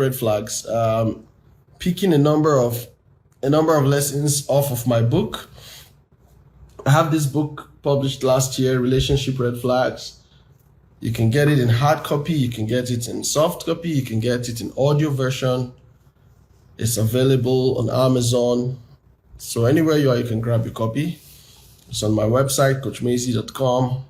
red flags, picking a number of lessons off of my book. I have this book published last year, Relationship Red Flags. You can get it in hard copy, you can get it in soft copy, you can get it in audio version. It's available on Amazon. So anywhere you are, you can grab your copy. It's on my website, coachmacy.com.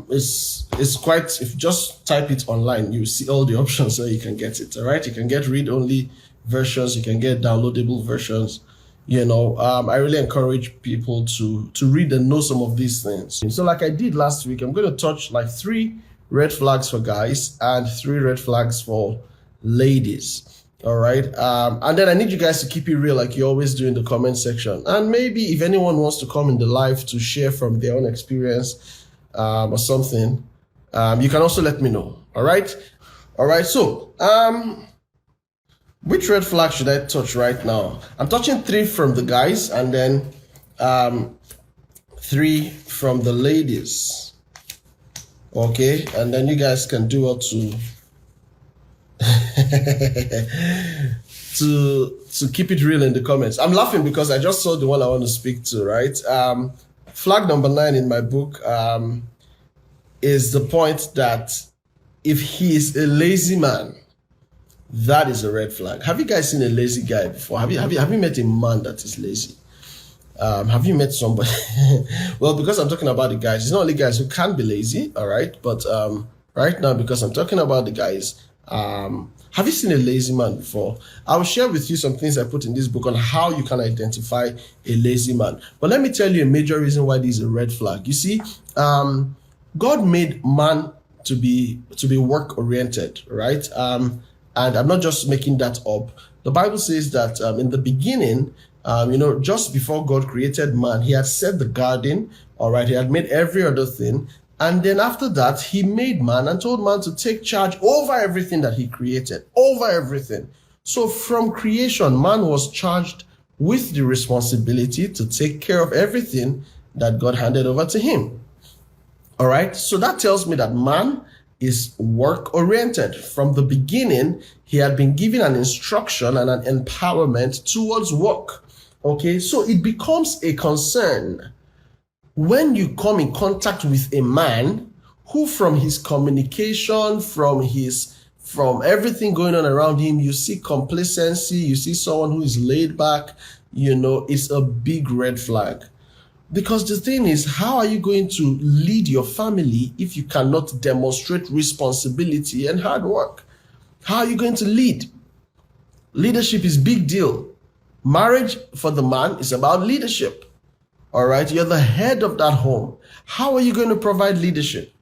It's quite, if you just type it online, you see all the options where you can get it. All right. You can get read-only versions. You can get downloadable versions. I really encourage people to read and know some of these things. So like I did last week, I'm going to touch like 3 red flags for guys and 3 red flags for ladies. All right. And then I need you guys to keep it real like you always do in the comment section. And maybe if anyone wants to come in the live to share from their own experience or something, you can also let me know. All right. So, which red flag should I touch right now? I'm touching 3 from the guys and then 3 from the ladies. Okay. And then you guys can do what to keep it real in the comments. I'm laughing because I just saw the one I want to speak to, right? Flag number 9 in my book is the point that if he is a lazy man, that is a red flag. Have you guys seen a lazy guy before? Have you met a man that is lazy? Have you met somebody? Well, because I'm talking about the guys, it's not only guys who can be lazy, all right? But right now, because I'm talking about the guys, have you seen a lazy man before? I will share with you some things I put in this book on how you can identify a lazy man. But let me tell you a major reason why this is a red flag. You see, God made man to be work-oriented, right? And I'm not just making that up. The Bible says that in the beginning, just before God created man, he had set the garden, all right? He had made every other thing. And then after that, he made man and told man to take charge over everything that he created, over everything. So from creation, man was charged with the responsibility to take care of everything that God handed over to him. All right. So that tells me that man is work-oriented. From the beginning, he had been given an instruction and an empowerment towards work. Okay. So it becomes a concern when you come in contact with a man who from his communication, from everything going on around him, you see complacency, you see someone who is laid back, it's a big red flag. Because the thing is, how are you going to lead your family if you cannot demonstrate responsibility and hard work? How are you going to lead? Leadership is big deal. Marriage for the man is about leadership. All right, you're the head of that home. How are you going to provide leadership?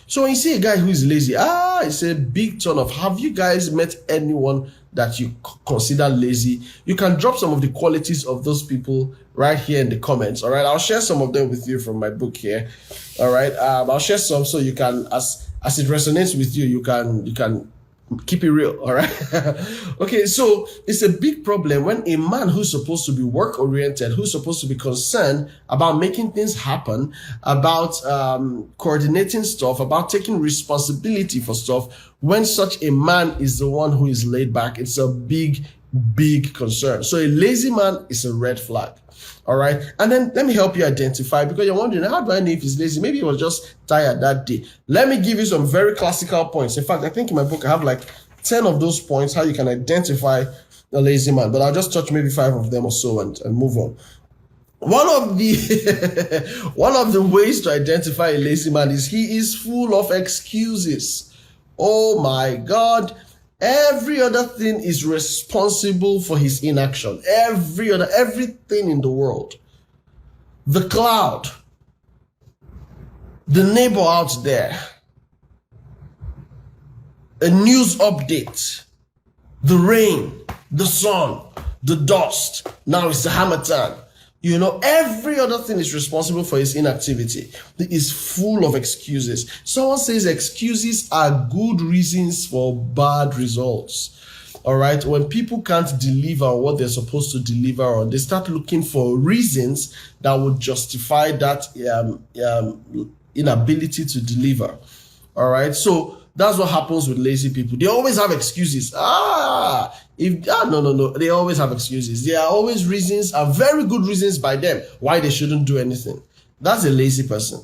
So when you see a guy who is lazy, it's a big turn off. Have you guys met anyone that you consider lazy? You can drop some of the qualities of those people right here in the comments. All right, I'll share some of them with you from my book here. All right, I'll share some so you can, as it resonates with you, you can keep it real. All right. Okay. So it's a big problem when a man who's supposed to be work oriented, who's supposed to be concerned about making things happen, about coordinating stuff, about taking responsibility for stuff, when such a man is the one who is laid back, it's a big concern. So a lazy man is a red flag. All right. And then let me help you identify, because you're wondering, how do I know if he's lazy? Maybe he was just tired that day. Let me give you some very classical points. In fact, I think in my book, I have like 10 of those points, how you can identify a lazy man, but I'll just touch maybe 5 of them or so and move on. One of the ways to identify a lazy man is he is full of excuses. Oh my God. Every other thing is responsible for his inaction. Everything in the world. The cloud, the neighbor out there, a news update, the rain, the sun, the dust. Now it's the Hamatan. Every other thing is responsible for his inactivity. He is full of excuses. Someone says excuses are good reasons for bad results. All right. When people can't deliver what they're supposed to deliver on, they start looking for reasons that would justify that inability to deliver. All right. So That's what happens with lazy people. They always have excuses. No. They always have excuses. There are always reasons, and very good reasons by them, why they shouldn't do anything. That's a lazy person.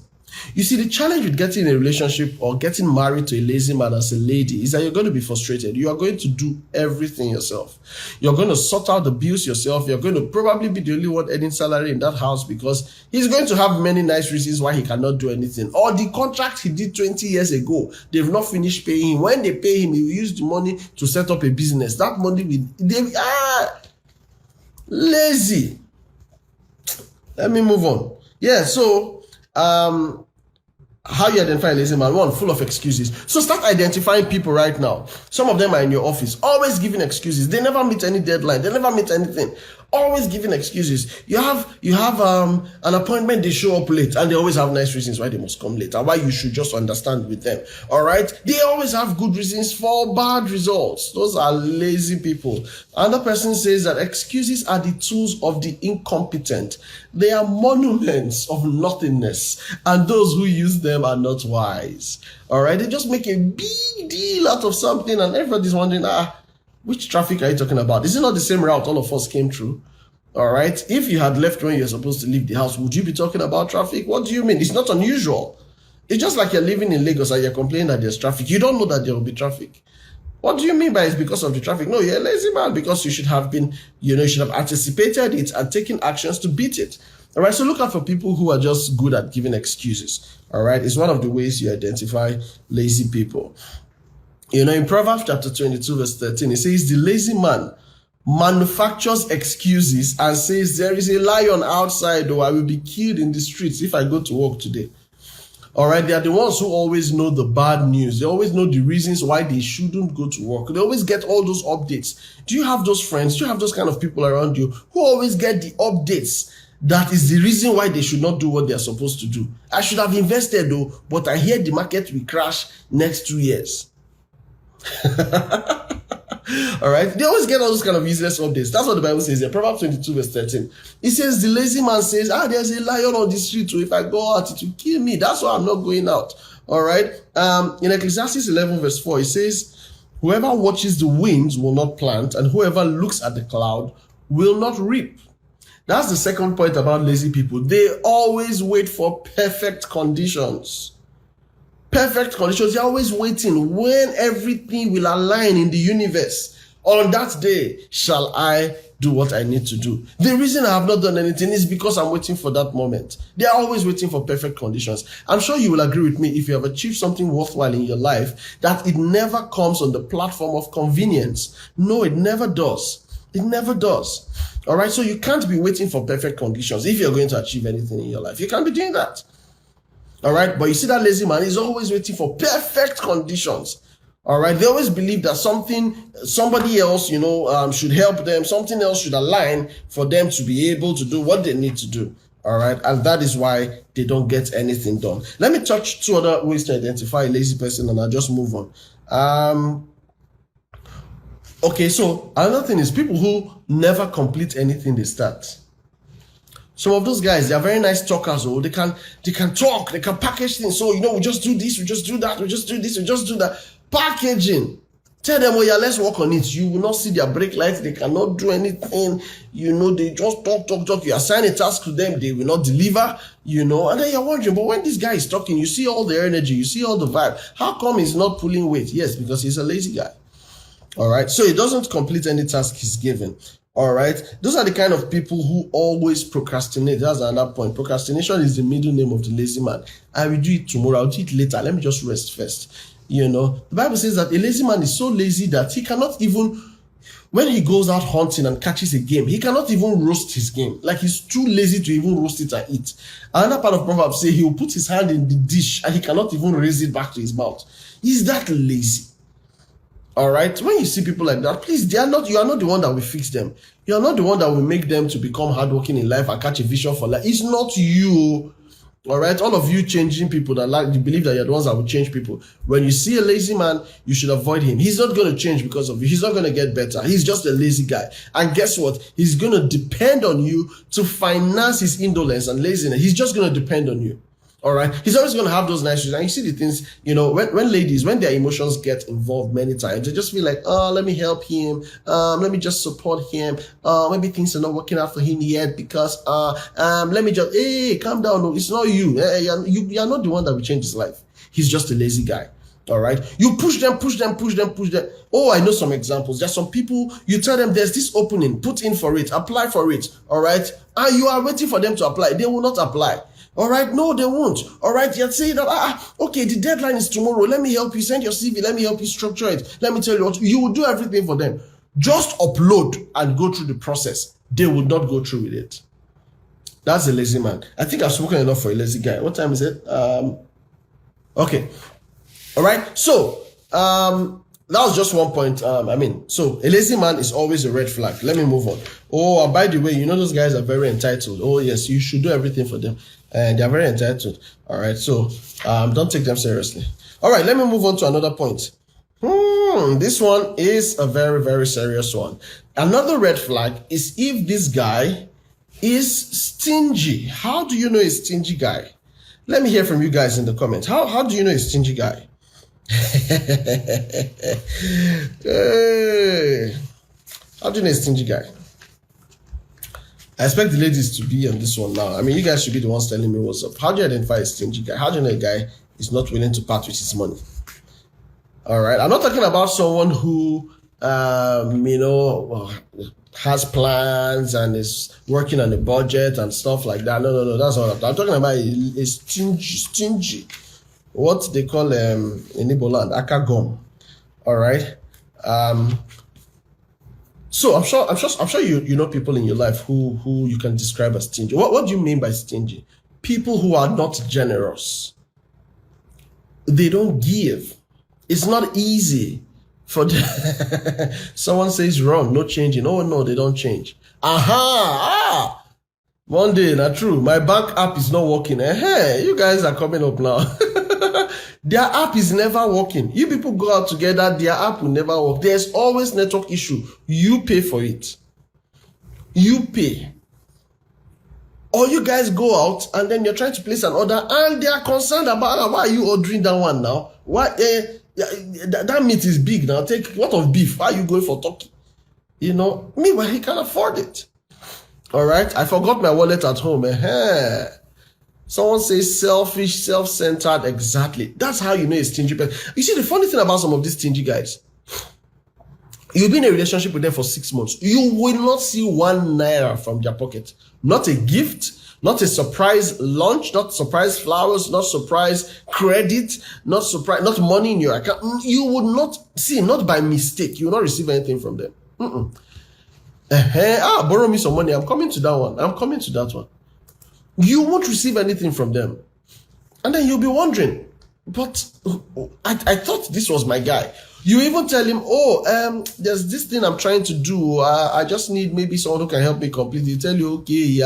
You see, the challenge with getting in a relationship or getting married to a lazy man as a lady is that you're going to be frustrated. You are going to do everything yourself. You're going to sort out the bills yourself. You're going to probably be the only one earning salary in that house because he's going to have many nice reasons why he cannot do anything. Or the contract he did 20 years ago, they've not finished paying him. When they pay him, he will use the money to set up a business. That money lazy. Let me move on. Yeah, so how you identify a lazy man? One, full of excuses. So start identifying people right now. Some of them are in your office, always giving excuses. They never meet any deadline. They never meet anything. Always giving excuses. You have an appointment, they show up late, and they always have nice reasons why they must come late and why you should just understand with them. All right? They always have good reasons for bad results. Those are lazy people. Another person says that excuses are the tools of the incompetent. They are monuments of nothingness, and those who use them are not wise. All right? They just make a big deal out of something, and everybody's wondering, which traffic are you talking about? Is it not the same route all of us came through? All right. If you had left when you're supposed to leave the house, would you be talking about traffic? What do you mean? It's not unusual. It's just like you're living in Lagos and you're complaining that there's traffic. You don't know that there will be traffic. What do you mean by it's because of the traffic? No, you're a lazy man because you should have been, you should have anticipated it and taken actions to beat it. All right. So look out for people who are just good at giving excuses. All right. It's one of the ways you identify lazy people. In Proverbs chapter 22, verse 13, it says, the lazy man manufactures excuses and says, there is a lion outside, or I will be killed in the streets if I go to work today. All right, they are the ones who always know the bad news. They always know the reasons why they shouldn't go to work. They always get all those updates. Do you have those friends? Do you have those kind of people around you who always get the updates? That is the reason why they should not do what they are supposed to do. I should have invested though, but I hear the market will crash next 2 years. All right, they always get all those kind of useless updates. That's what the Bible says here. Proverbs 22 verse 13. It says the lazy man says, there's a lion on the street, so if I go out, it will kill me. That's why I'm not going out. All right. In Ecclesiastes 11 verse 4, it says, whoever watches the winds will not plant, and whoever looks at the cloud will not reap. That's the second point about lazy people. They always wait for perfect conditions. Perfect conditions. They're always waiting when everything will align in the universe. On that day shall I do what I need to do. The reason I have not done anything is because I'm waiting for that moment. They're always waiting for perfect conditions. I'm sure you will agree with me if you have achieved something worthwhile in your life that it never comes on the platform of convenience. No, it never does. It never does. All right. So you can't be waiting for perfect conditions if you're going to achieve anything in your life. You can't be doing that. All right. But you see that lazy man is always waiting for perfect conditions. All right. They always believe that somebody else, should help them. Something else should align for them to be able to do what they need to do. All right. And that is why they don't get anything done. Let me touch two other ways to identify a lazy person and I'll just move on. Okay. So another thing is people who never complete anything they start. Some of those guys, they are very nice talkers. They can talk, they can package things. So, we just do this, we just do that, we just do this, we just do that. Packaging. Tell them, let's work on it. You will not see their brake lights. They cannot do anything. They just talk. You assign a task to them, they will not deliver, and then you're wondering, but when this guy is talking, you see all the energy, you see all the vibe. How come he's not pulling weight? Yes, because he's a lazy guy. All right. So he doesn't complete any task he's given. All right. Those are the kind of people who always procrastinate. That's another point. Procrastination is the middle name of the lazy man. I will do it tomorrow. I'll do it later. Let me just rest first. The Bible says that a lazy man is so lazy that he cannot even, when he goes out hunting and catches a game, he cannot even roast his game. Like he's too lazy to even roast it and eat. Another part of Proverbs says he will put his hand in the dish and he cannot even raise it back to his mouth. He's that lazy. All right. When you see people like that, please, you are not the one that will fix them. You are not the one that will make them to become hardworking in life and catch a vision for life. It's not you. All right. All of you changing people you believe that you're the ones that will change people. When you see a lazy man, you should avoid him. He's not going to change because of you. He's not going to get better. He's just a lazy guy. And guess what? He's going to depend on you to finance his indolence and laziness. He's just going to depend on you. All right. He's always going to have those nice shoes. And you see the things, when ladies, when their emotions get involved many times, they just feel like, oh, let me help him. Let me just support him. Maybe things are not working out for him yet because, let me just, hey, calm down. No, it's not you. You're not the one that will change his life. He's just a lazy guy. All right. You push them. Oh, I know some examples. There's some people, you tell them there's this opening, put in for it, apply for it. All right. And you are waiting for them to apply. They will not apply. All right. No, they won't. All right. You're saying that, okay, the deadline is tomorrow. Let me help you send your CV. Let me help you structure it. Let me tell you what, you will do everything for them. Just upload and go through the process. They will not go through with it. That's a lazy man. I think I've spoken enough for a lazy guy. What time is it? Okay. All right. So, that was just one point. So a lazy man is always a red flag. Let me move on. Oh, and by the way, those guys are very entitled. Oh, yes, you should do everything for them. And they're very entitled. All right. So, don't take them seriously. All right. Let me move on to another point. This one is a very, very serious one. Another red flag is if this guy is stingy. How do you know a stingy guy? Let me hear from you guys in the comments. How do you know a stingy guy? Hey. How do you know a stingy guy? I expect the ladies to be on this one now. You guys should be the ones telling me what's up. How do you identify a stingy guy? How do you know a guy is not willing to part with his money? All right. I'm not talking about someone who, has plans and is working on a budget and stuff like that. No. That's not what I'm talking about. A stingy. What they call in Igbo land, akagom. All right. So I'm sure you know people in your life who you can describe as stingy. What do you mean by stingy? People who are not generous. They don't give. It's not easy for them. Someone says wrong, no changing. Oh no, they don't change. One day, not true. My bank app is not working. Hey, you guys are coming up now. Their app is never working. You people go out together, their app will never work. There's always network issue. You pay for it. You pay. Or you guys go out and then you're trying to place an order and they are concerned about why are you ordering that one now? Why that meat is big now. Take what of beef? Why are you going for turkey? Meanwhile he can afford it. All right. I forgot my wallet at home. Someone says selfish, self-centered. Exactly. That's how you know a stingy person. You see, the funny thing about some of these stingy guys, you'll be in a relationship with them for 6 months. You will not see 1 naira from their pocket. Not a gift, not a surprise lunch, not surprise flowers, not surprise credit, not money in your account. You would not see, not by mistake. You will not receive anything from them. Borrow me some money. I'm coming to that one. You won't receive anything from them. And then you'll be wondering, but I thought this was my guy. You even tell him, there's this thing I'm trying to do. I just need maybe someone who can help me complete it. He'll tell you, okay,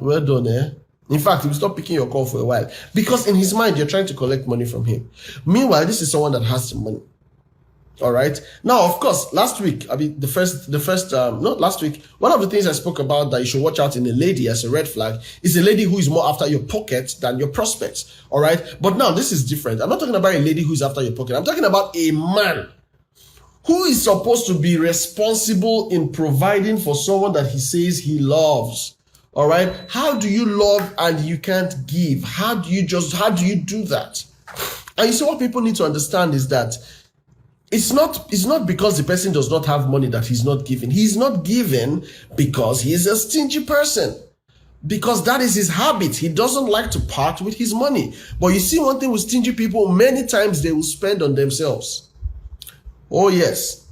well done, In fact, he will stop picking your call for a while. Because in his mind, you're trying to collect money from him. Meanwhile, this is someone that has some money. All right. Now, of course, last week, not last week, one of the things I spoke about that you should watch out in a lady as a red flag is a lady who is more after your pocket than your prospects. All right. But now this is different. I'm not talking about a lady who is after your pocket. I'm talking about a man who is supposed to be responsible in providing for someone that he says he loves. All right. How do you love and you can't give? How do you do that? And you see, what people need to understand is that it's not because the person does not have money that he's not giving. He's not giving because he is a stingy person. Because that is his habit. He doesn't like to part with his money. But you see one thing with stingy people, many times they will spend on themselves. Oh yes.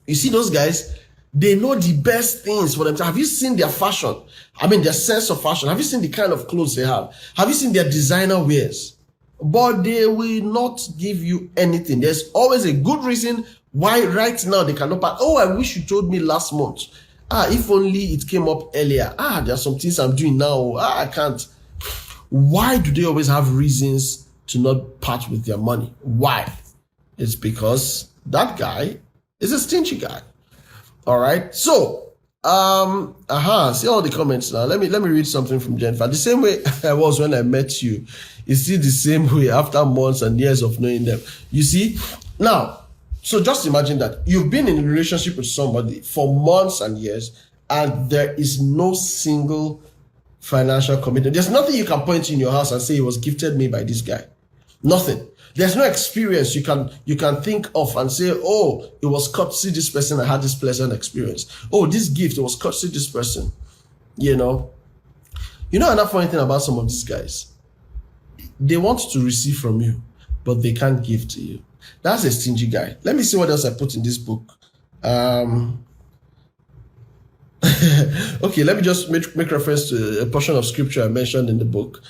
You see those guys, they know the best things for themselves. Have you seen their fashion? Their sense of fashion. Have you seen the kind of clothes they have? Have you seen their designer wears? But they will not give you anything. There's always a good reason why right now they cannot part. Oh, I wish you told me last month. If only it came up earlier. There are some things I'm doing now. I can't. Why do they always have reasons to not part with their money? Why? It's because that guy is a stingy guy. All right. So See all the comments now. Let me read something from Jennifer. The same way I was when I met you, it's still the same way after months and years of knowing them. You see? Now, so just imagine that you've been in a relationship with somebody for months and years, and there is no single financial commitment. There's nothing you can point in your house and say it was gifted me by this guy. Nothing. There's no experience you can think of and say, oh, it was courtesy this person, I had this pleasant experience. Oh, this gift, it was courtesy this person. You know another funny thing about some of these guys, they want to receive from you, but they can't give to you. That's a stingy guy. Let me see what else I put in this book. Okay, let me just make reference to a portion of scripture I mentioned in the book.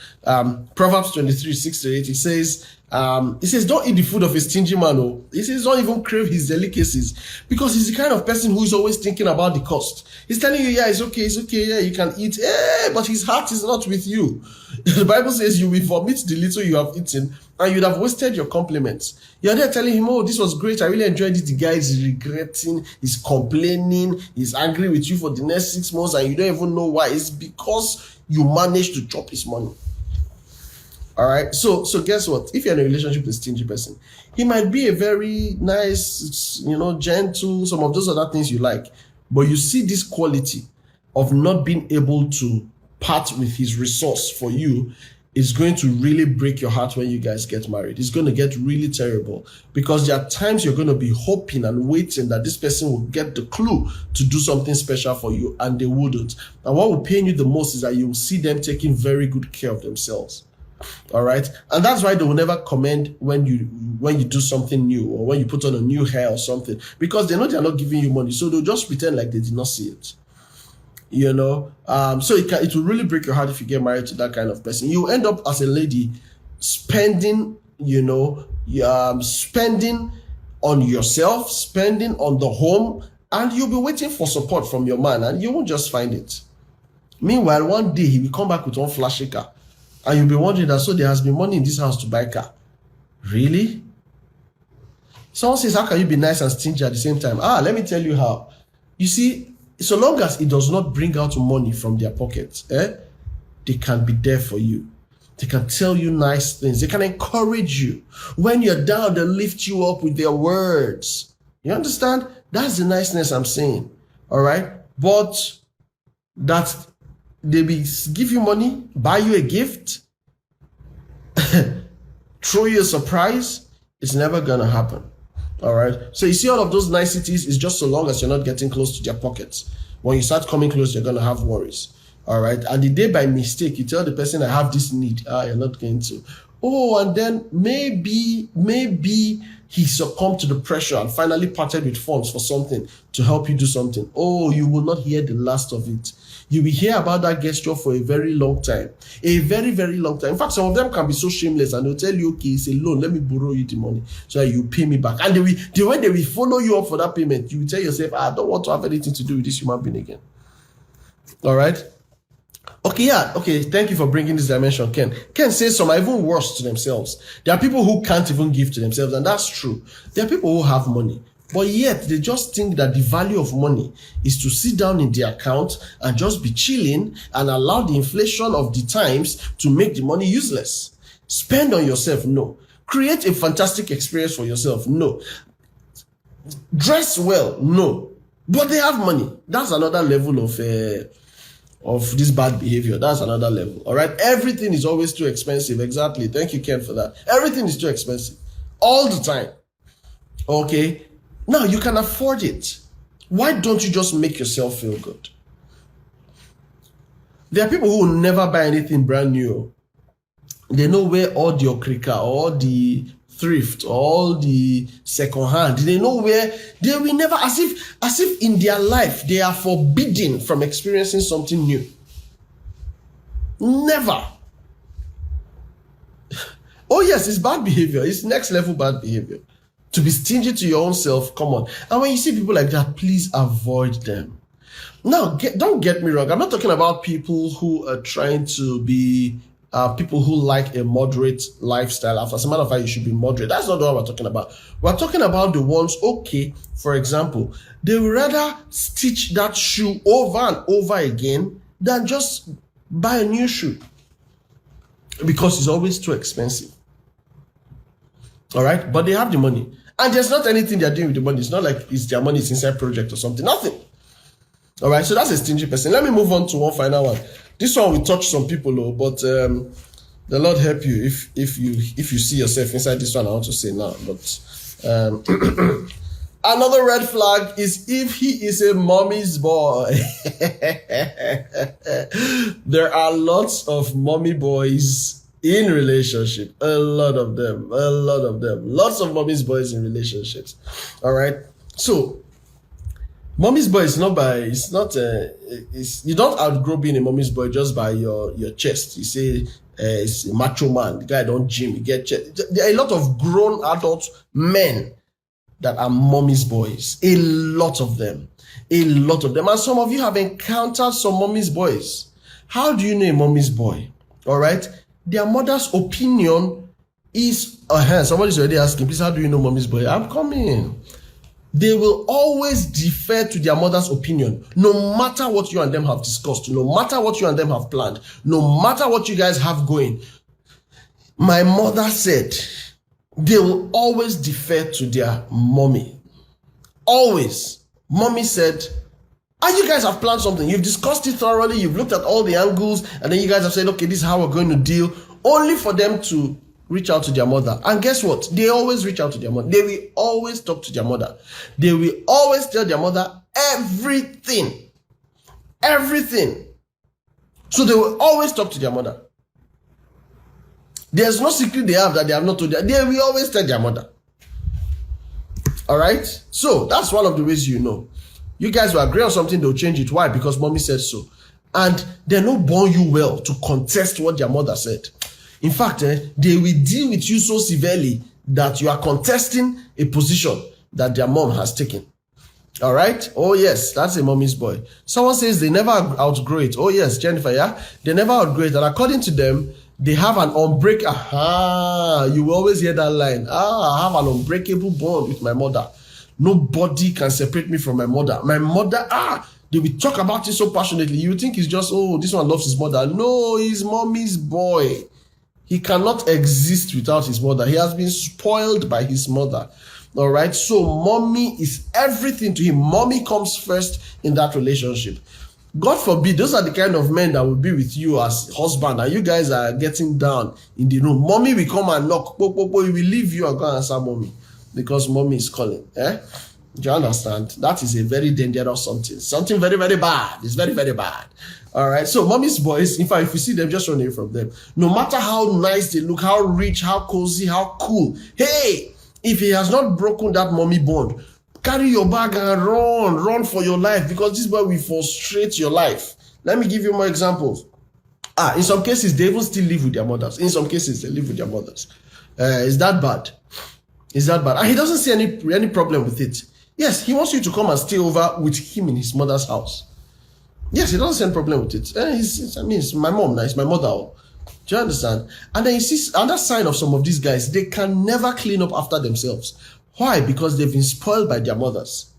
Proverbs 23:6-8. It says, don't eat the food of a stingy man. Oh, it says, don't even crave his delicacies, because he's the kind of person who is always thinking about the cost. He's telling you, yeah, it's okay, yeah, you can eat, but his heart is not with you. The Bible says you will vomit the little you have eaten, and you'd have wasted your compliments. You're there telling him, oh, this was great, I really enjoyed it. The guy is regretting, he's complaining, he's angry with you for the next 6 months, and you don't even know why. It's because you managed to chop his money. All right. So guess what? If you're in a relationship with a stingy person, he might be a very nice, gentle, some of those other things you like, but you see this quality of not being able to part with his resource for you is going to really break your heart when you guys get married. It's going to get really terrible, because there are times you're going to be hoping and waiting that this person will get the clue to do something special for you, and they wouldn't. And what will pain you the most is that you will see them taking very good care of themselves. All right. And that's why they will never commend when you do something new, or when you put on a new hair or something, because they know they're not giving you money. So they'll just pretend like they did not see it. So it will really break your heart if you get married to that kind of person. You end up as a lady spending on yourself, spending on the home, and you'll be waiting for support from your man, and you won't just find it. Meanwhile, one day he will come back with one flashy car, and you'll be wondering that, so there has been money in this house to buy a car. Really? Someone says, how can you be nice and stingy at the same time? Let me tell you how. You see, so long as it does not bring out money from their pockets, they can be there for you. They can tell you nice things. They can encourage you. When you're down, they lift you up with their words. You understand? That's the niceness I'm saying. All right? But that they give you money, buy you a gift, throw you a surprise, it's never going to happen. All right. So you see, all of those niceties is just so long as you're not getting close to their pockets. When you start coming close, you're going to have worries. All right. And the day by mistake, you tell the person, I have this need. You're not going to. Oh, and then maybe he succumbed to the pressure and finally parted with funds for something to help you do something. Oh, you will not hear the last of it. You will hear about that gesture for a very long time. A very, very long time. In fact, some of them can be so shameless, and they'll tell you, okay, it's a loan, let me borrow you the money so that you pay me back. And the way they will follow you up for that payment, you will tell yourself, I don't want to have anything to do with this human being again. All right? Okay, yeah. Okay, thank you for bringing this dimension, Ken. Ken says some are even worse to themselves. There are people who can't even give to themselves, and that's true. There are people who have money, but yet they just think that the value of money is to sit down in the account and just be chilling and allow the inflation of the times to make the money useless. Spend on yourself, no. Create a fantastic experience for yourself, no. Dress well, no. But they have money. That's another level of this bad behavior. That's another level. All right. Everything is always too expensive. Exactly. Thank you, Ken, for that. Everything is too expensive all the time. Okay. Now you can afford it. Why don't you just make yourself feel good? There are people who will never buy anything brand new. They know where all the okrika, all the thrift, all the second hand, they know where they will never, as if in their life they are forbidden from experiencing something new. Never. Oh yes, it's bad behavior. It's next level bad behavior. To be stingy to your own self, come on. And when you see people like that, please avoid them. Now, don't get me wrong. I'm not talking about people who are trying to be people who like a moderate lifestyle. As a matter of fact, you should be moderate. That's not what we're talking about. We're talking about the ones, okay, for example, they would rather stitch that shoe over and over again than just buy a new shoe because it's always too expensive. All right, but they have the money, and there's not anything they're doing with the money. It's not like it's their money, it's inside project or something. Nothing. All right, so that's a stingy person. Let me move on to one final one. This one will touch some people, but the Lord help you if you see yourself inside this one. I want to say now, but another red flag is if he is a mommy's boy. There are lots of mommy boys in relationship, a lot of them, lots of mommy's boys in relationships. All right, so mommy's boy is you don't outgrow being a mommy's boy just by your chest. You say it's a macho man, the guy don't gym, you get chest. There are a lot of grown adult men that are mommy's boys, a lot of them, and some of you have encountered some mommy's boys. How do you know a mommy's boy? All right, their mother's opinion is somebody's already asking, please, how do you know mommy's boy? I'm coming. They will always defer to their mother's opinion, no matter what you and them have discussed, no matter what you and them have planned, no matter what you guys have going. My mother said they will always defer to their mommy. Always. Mommy said, and you guys have planned something, you've discussed it thoroughly, you've looked at all the angles, and then you guys have said, okay, this is how we're going to deal, only for them to reach out to their mother. And guess what? They always reach out to their mother. They will always talk to their mother. They will always tell their mother everything. Everything. So they will always talk to their mother. There's no secret they have that they have not told them. They will always tell their mother. All right? So that's one of the ways you know. You guys will agree on something, they'll change it. Why? Because mommy said so. And they're not born you well to contest what their mother said. In fact, they will deal with you so severely that you are contesting a position that their mom has taken. All right? Oh, yes, that's a mommy's boy. Someone says they never outgrow it. Oh, yes, Jennifer, yeah? They never outgrow it. And according to them, they have an unbreakable... you will always hear that line. I have an unbreakable bond with my mother. Nobody can separate me from my mother. My mother, they will talk about it so passionately. You think it's just, this one loves his mother. No, he's mommy's boy. He cannot exist without his mother. He has been spoiled by his mother. All right. So mommy is everything to him. Mommy comes first in that relationship. God forbid, those are the kind of men that will be with you as husband, and you guys are getting down in the room. Mommy will come and knock. He will leave you and go and answer mommy because mommy is calling. Do you understand? That is a very dangerous something. Something very, very bad. It's very, very bad. All right. So mommy's boys, in fact, if you see them, just run away from them. No matter how nice they look, how rich, how cozy, how cool. Hey, if he has not broken that mommy bond, carry your bag and run for your life, because this boy will frustrate your life. Let me give you more examples. In some cases, they even still live with their mothers. In some cases, they live with their mothers. Is that bad? Is that bad? And he doesn't see any problem with it. Yes, he wants you to come and stay over with him in his mother's house. Yes, he doesn't see any problem with it. It's my mom now, it's my mother. Do you understand? And then you see another sign of some of these guys, they can never clean up after themselves. Why? Because they've been spoiled by their mothers.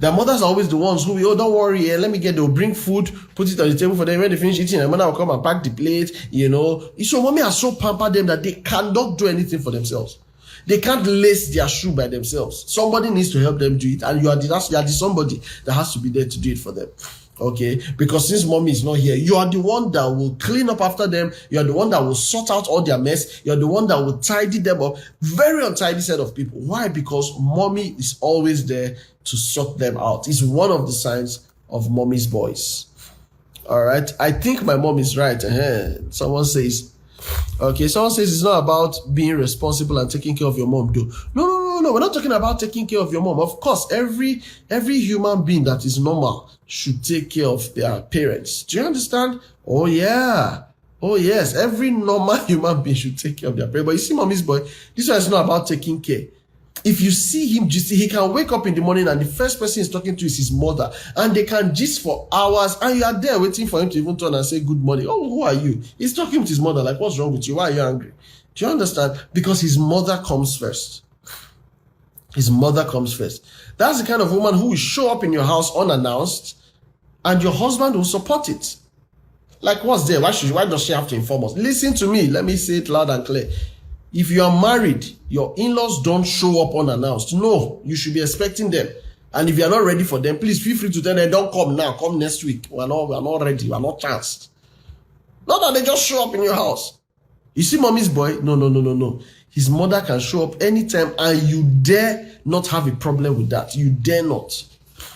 Their mothers are always the ones who, don't worry, they'll bring food, put it on the table for them. When they finish eating, their mother will come and pack the plate, So mommy has so pampered them that they cannot do anything for themselves. They can't lace their shoe by themselves. Somebody needs to help them do it, and you are the somebody that has to be there to do it for them. Okay, because since mommy is not here, you are the one that will clean up after them. You are the one that will sort out all their mess. You are the one that will tidy them up. Very untidy set of people. Why? Because mommy is always there to sort them out. It's one of the signs of mommy's boys. All right, I think my mom is right. Someone says it's not about being responsible and taking care of your mom, though. No. We're not talking about taking care of your mom. Of course, every human being that is normal should take care of their parents. Do you understand? Oh, yeah. Oh, yes. Every normal human being should take care of their parents. But you see, mommy's boy, this one is not about taking care. If you see him gist, he can wake up in the morning and the first person he's talking to is his mother, and they can gist for hours, and you are there waiting for him to even turn and say good morning. Oh, who are you? He's talking with his mother, like, what's wrong with you? Why are you angry? Do you understand? Because his mother comes first. His mother comes first. That's the kind of woman who will show up in your house unannounced, and your husband will support it. Like, what's there? Why does she have to inform us? Listen to me. Let me say it loud and clear. If you are married, your in-laws don't show up unannounced. No, you should be expecting them. And if you are not ready for them, please feel free to tell them, don't come now, come next week. We're not ready, we're not chanced. Not that they just show up in your house. You see mommy's boy? No. His mother can show up anytime, and you dare not have a problem with that. You dare not.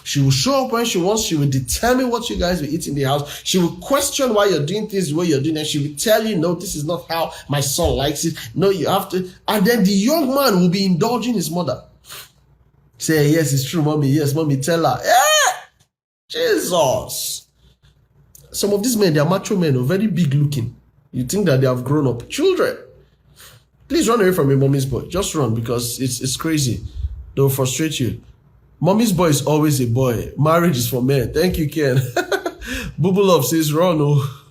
She will show up when she wants. She will determine what you guys will eat in the house. She will question why you're doing things the way you're doing, and she will tell you, no, this is not how my son likes it. No, you have to. And then the young man will be indulging his mother. Say, yes, it's true, mommy. Yes, mommy, tell her. Jesus. Some of these men, they are macho men, very big looking. You think that they have grown up. Children. Please run away from your mommy's boy. Just run, because it's crazy. They'll frustrate you. Mommy's boy is always a boy. Marriage is for men. Thank you, Ken. Boo Love says, run. Oh.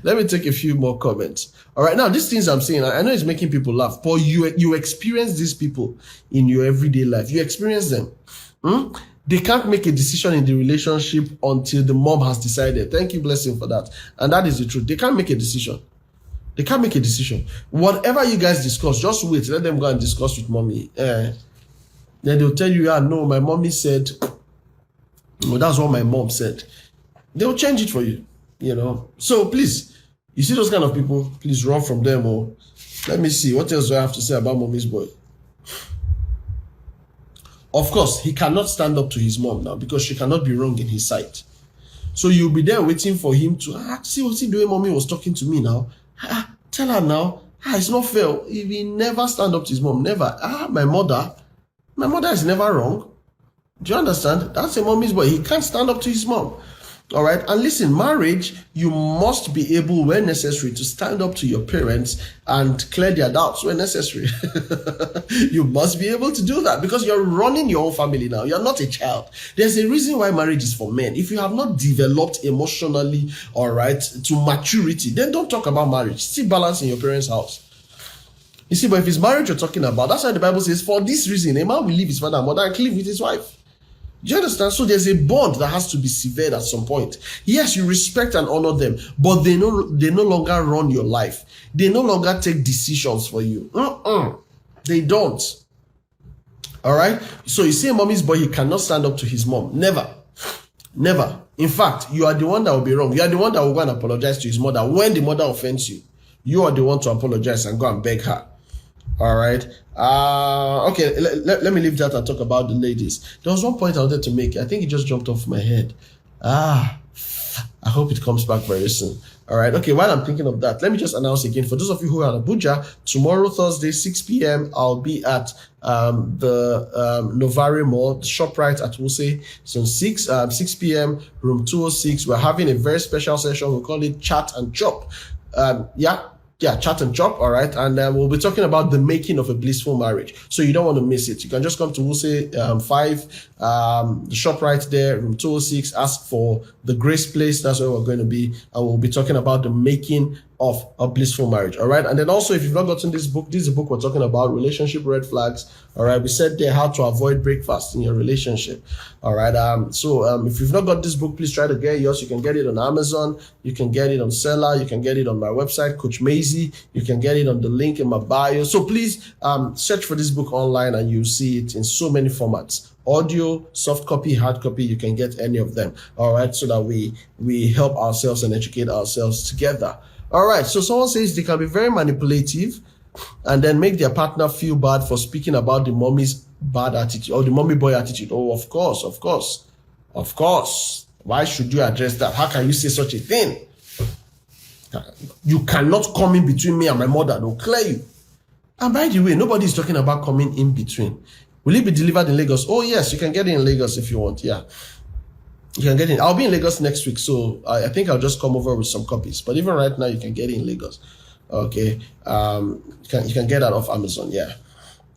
Let me take a few more comments. All right, now these things I'm saying, I know it's making people laugh, but you experience these people in your everyday life. You experience them. They can't make a decision in the relationship until the mom has decided. Thank you, Blessing, for that. And that is the truth. They can't make a decision. They can't make a decision. Whatever you guys discuss, just wait. Let them go and discuss with mommy. Then they'll tell you, no, my mommy said, well, that's what my mom said. They'll change it for you, So please, you see those kind of people, please run from them. Or let me see, what else do I have to say about mommy's boy? Of course, he cannot stand up to his mom now because she cannot be wrong in his sight. So you'll be there waiting for him to, see what's he doing? Mommy was talking to me now. Tell her now. It's not fair. He will never stand up to his mom. Never. My mother is never wrong. Do you understand? That's a mommy's boy. He can't stand up to his mom. All right. And listen, marriage, you must be able, when necessary, to stand up to your parents and clear their doubts when necessary. You must be able to do that because you're running your own family now. You're not a child. There's a reason why marriage is for men. If you have not developed emotionally, all right, to maturity, then don't talk about marriage. Still balance in your parents' house. You see, but if it's marriage you're talking about, that's why the Bible says, for this reason, a man will leave his father and mother and live with his wife. Do you understand? So there's a bond that has to be severed at some point. Yes, you respect and honor them, but they no longer run your life. They no longer take decisions for you. They don't. All right? So you see a mommy's boy, he cannot stand up to his mom. Never. Never. In fact, you are the one that will be wrong. You are the one that will go and apologize to his mother. When the mother offends you, you are the one to apologize and go and beg her. All right. Okay. Let me leave that and talk about the ladies. There was one point I wanted to make. I think it just jumped off my head. I hope it comes back very soon. All right. Okay. While I'm thinking of that, let me just announce again for those of you who are in Abuja, tomorrow, Thursday, 6 p.m., I'll be at the Novare Mall, the ShopRite at Wuse. So 6 p.m., room 206. We're having a very special session. We call it Chat and Chop. Chat and Chop, all right? And we'll be talking about the making of a blissful marriage. So you don't want to miss it. You can just come to Wuse 5, the shop right there, room 206, ask for the Grace Place. That's where we're going to be. And we'll be talking about the making of a blissful marriage, all right? And then also, if you've not gotten this is a book we're talking about, relationship red flags, all right? We said there how to avoid breakfast in your relationship, all right? If you've not got this book, please try to get yours. You can get it on Amazon, you can get it on Seller, you can get it on my website, Coach Maisie, you can get it on the link in my bio. So please search for this book online and you'll see it in so many formats. Audio, soft copy, hard copy, you can get any of them, all right? So that we help ourselves and educate ourselves together. All right, so someone says they can be very manipulative and then make their partner feel bad for speaking about the mommy's bad attitude or the mommy boy attitude. Oh, of course. Why should you address that? How can you say such a thing? You cannot come in between me and my mother. They'll clear you. And by the way, nobody is talking about coming in between. Will it be delivered in Lagos? Oh, yes, you can get it in Lagos if you want. Yeah. You can get it. I'll be in Lagos next week, so I think I'll just come over with some copies. But even right now, you can get it in Lagos. Okay. You can get that off Amazon, yeah.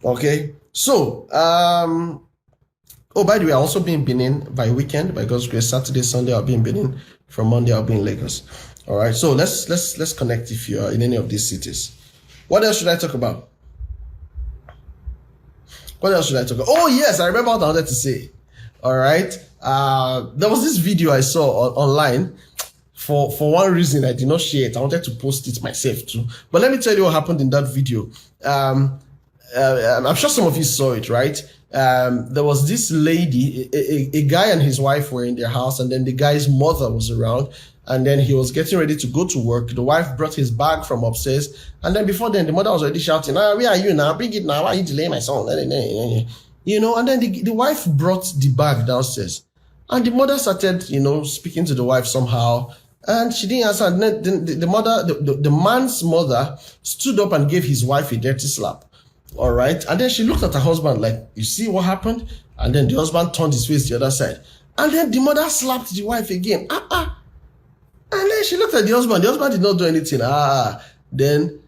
Okay. So, oh, by the way, I'll also be in Benin by weekend. By God's grace, Saturday, Sunday, I'll be in Benin. From Monday, I'll be in Lagos. All right. So let's connect if you are in any of these cities. What else should I talk about? What else should I talk about? Oh yes, I remember what I wanted to say. All right. There was this video I saw online. For one reason, I did not share it. I wanted to post it myself too. But let me tell you what happened in that video. I'm sure some of you saw it, right? There was this lady, a guy and his wife were in their house, and then the guy's mother was around, and then he was getting ready to go to work. The wife brought his bag from upstairs, and then before then, the mother was already shouting, where are you now? Bring it now. Why are you delaying my son? You know, and then the wife brought the bag downstairs, and the mother started, speaking to the wife somehow, and she didn't answer. And then the man's mother stood up and gave his wife a dirty slap. All right. And then she looked at her husband like, you see what happened? And then the husband turned his face to the other side. And then the mother slapped the wife again. And then she looked at the husband. The husband did not do anything. Then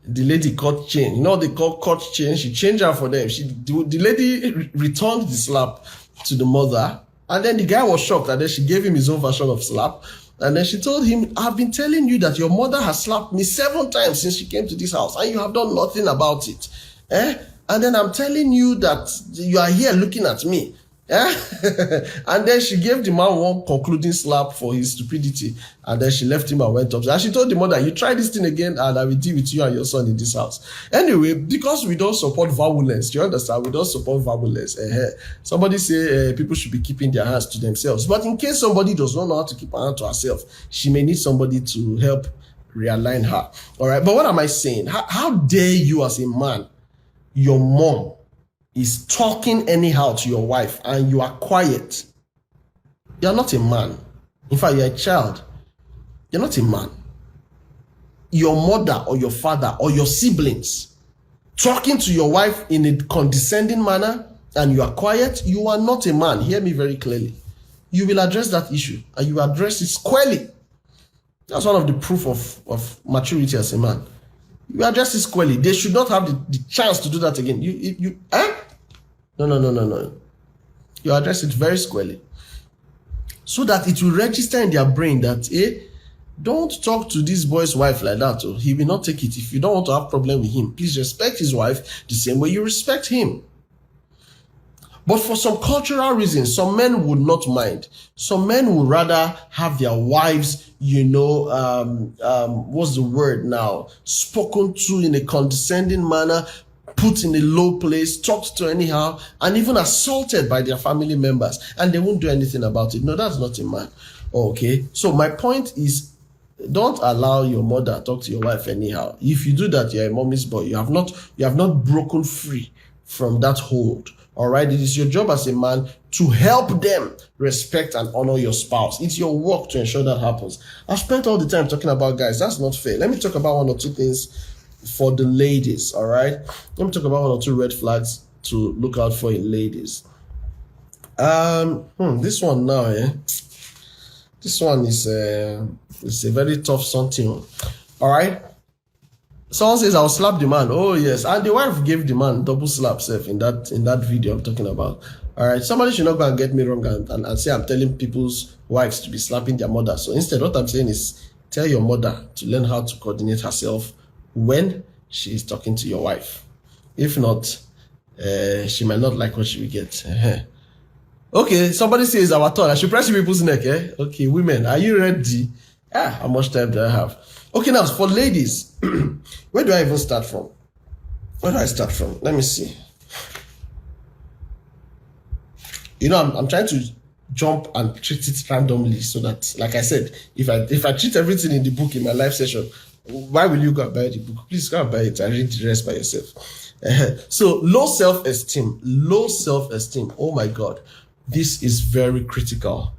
the lady cut chain. You know they call cut chain? She changed her for them. The lady returned the slap to the mother. And then the guy was shocked. And then she gave him his own version of slap. And then she told him, I've been telling you that your mother has slapped me 7 times since she came to this house. And you have done nothing about it. And then I'm telling you that you are here looking at me. And then she gave the man one concluding slap for his stupidity. And then she left him and went up. And she told the mother, you try this thing again and I will deal with you and your son in this house. Anyway, because we don't support violence, you understand? We don't support violence. Somebody say people should be keeping their hands to themselves. But in case somebody does not know how to keep her hand to herself, she may need somebody to help realign her. All right. But what am I saying? How dare you as a man? Your mom is talking anyhow to your wife and you are quiet. You're not a man. In fact, you're a child. You're not a man. Your mother or your father or your siblings talking to your wife in a condescending manner and you are quiet, you are not a man. Hear me very clearly. You will address that issue and you address it squarely. That's one of the proof of maturity as a man. You address this squarely. They should not have the chance to do that again. No. You address it very squarely. So that it will register in their brain that, don't talk to this boy's wife like that. Or he will not take it. If you don't want to have problem with him, please respect his wife the same way you respect him. But for some cultural reasons, some men would not mind. Some men would rather have their wives, what's the word now? Spoken to in a condescending manner, put in a low place, talked to anyhow, and even assaulted by their family members. And they won't do anything about it. No, that's not a man. Okay. So my point is, don't allow your mother talk to your wife anyhow. If you do that, you're a mommy's boy. You have not broken free from that hold. All right, it is your job as a man to help them respect and honor your spouse. It's your work to ensure that happens. I've spent all the time talking about guys. That's not fair. Let me talk about 1 or 2 things for the ladies. All right, let me talk about 1 or 2 red flags to look out for in ladies. This one now, this one is a very tough something. All right. Someone says, I'll slap the man. Oh, yes. And the wife gave the man double slap self in that video I'm talking about. All right. Somebody should not go and get me wrong and say I'm telling people's wives to be slapping their mother. So instead, what I'm saying is tell your mother to learn how to coordinate herself when she is talking to your wife. If not, she might not like what she will get. Okay. Somebody says our turn. I should press people's neck. Okay. Women, are you ready? How much time do I have? Okay, now for ladies, where do I even start from? Where do I start from? Let me see. I'm trying to jump and treat it randomly so that, like I said, if I treat everything in the book in my live session, why will you go and buy the book? Please go and buy it and read the rest by yourself. So low self-esteem. Oh my God, this is very critical.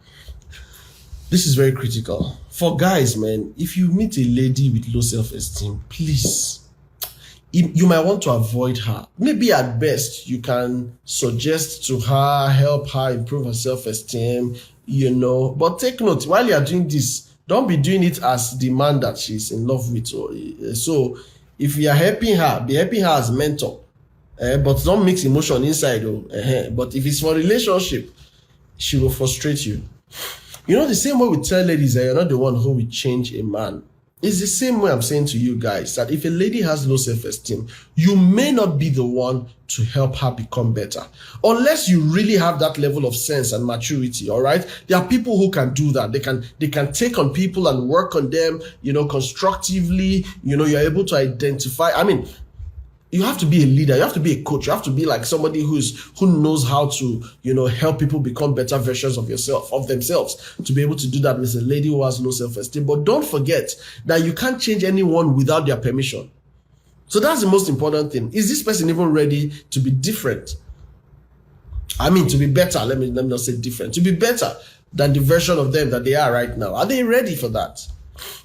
This is very critical. For guys, man, if you meet a lady with low self-esteem, please, you might want to avoid her. Maybe at best, you can suggest to her, help her improve her self-esteem, But take note, while you are doing this, don't be doing it as the man that she's in love with. So if you are helping her, be helping her as mentor. But don't mix emotion inside though. But if it's for relationship, she will frustrate you. You know, the same way we tell ladies that you're not the one who will change a man. It's the same way I'm saying to you guys that if a lady has low self-esteem, you may not be the one to help her become better. Unless you really have that level of sense and maturity, all right? There are people who can do that. They can take on people and work on them, constructively. You're able to identify. I mean, you have to be a leader. You have to be a coach. You have to be like somebody who knows how to, help people become better versions of themselves. To be able to do that with a lady who has low self-esteem. But don't forget that you can't change anyone without their permission. So that's the most important thing. Is this person even ready to be different? I mean, to be better. Let me not say different. To be better than the version of them that they are right now. Are they ready for that?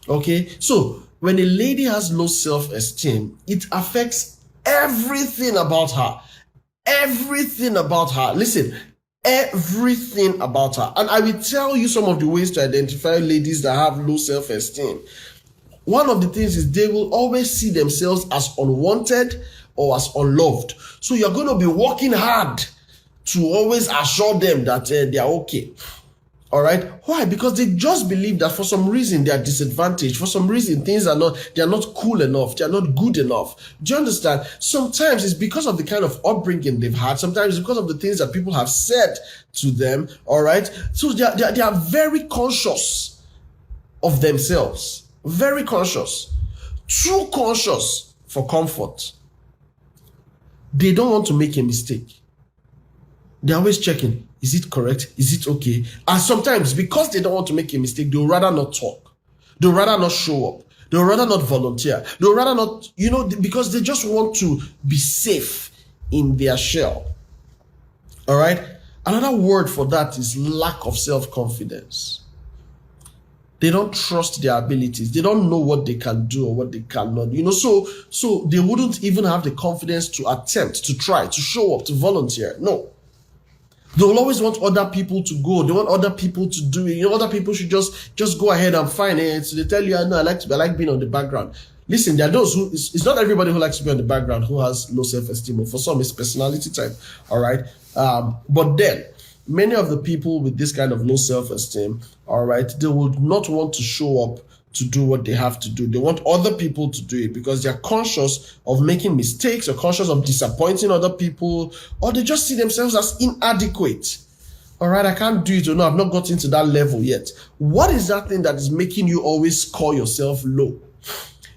Okay. So when a lady has low self-esteem, it affects everything about her. Everything about her. Listen, everything about her. And I will tell you some of the ways to identify ladies that have low self-esteem. One of the things is they will always see themselves as unwanted or as unloved. So you're going to be working hard to always assure them that they are okay. All right. Why? Because they just believe that for some reason they are disadvantaged. For some reason they are not cool enough. They are not good enough. Do you understand? Sometimes it's because of the kind of upbringing they've had. Sometimes it's because of the things that people have said to them. All right. So they are very conscious of themselves. Very conscious. Too conscious for comfort. They don't want to make a mistake. They're always checking. Is it correct? Is it okay? And sometimes, because they don't want to make a mistake, they'll rather not talk. They'll rather not show up. They'll rather not volunteer. They'll rather not, because they just want to be safe in their shell. All right? Another word for that is lack of self-confidence. They don't trust their abilities. They don't know what they can do or what they cannot. So they wouldn't even have the confidence to attempt, to try, to show up, to volunteer. No. They will always want other people to go. They want other people to do it. Other people should just go ahead and find it. So they tell you, I like being on the background. Listen, there are those who, it's not everybody who likes to be on the background who has low self-esteem. For some, it's personality type. All right. But then, many of the people with this kind of low self-esteem, all right, they would not want to show up to do what they have to do. They want other people to do it because they're conscious of making mistakes or conscious of disappointing other people, or they just see themselves as inadequate. All right, I can't do it. Or no, I've not gotten to that level yet. What is that thing that is making you always call yourself low?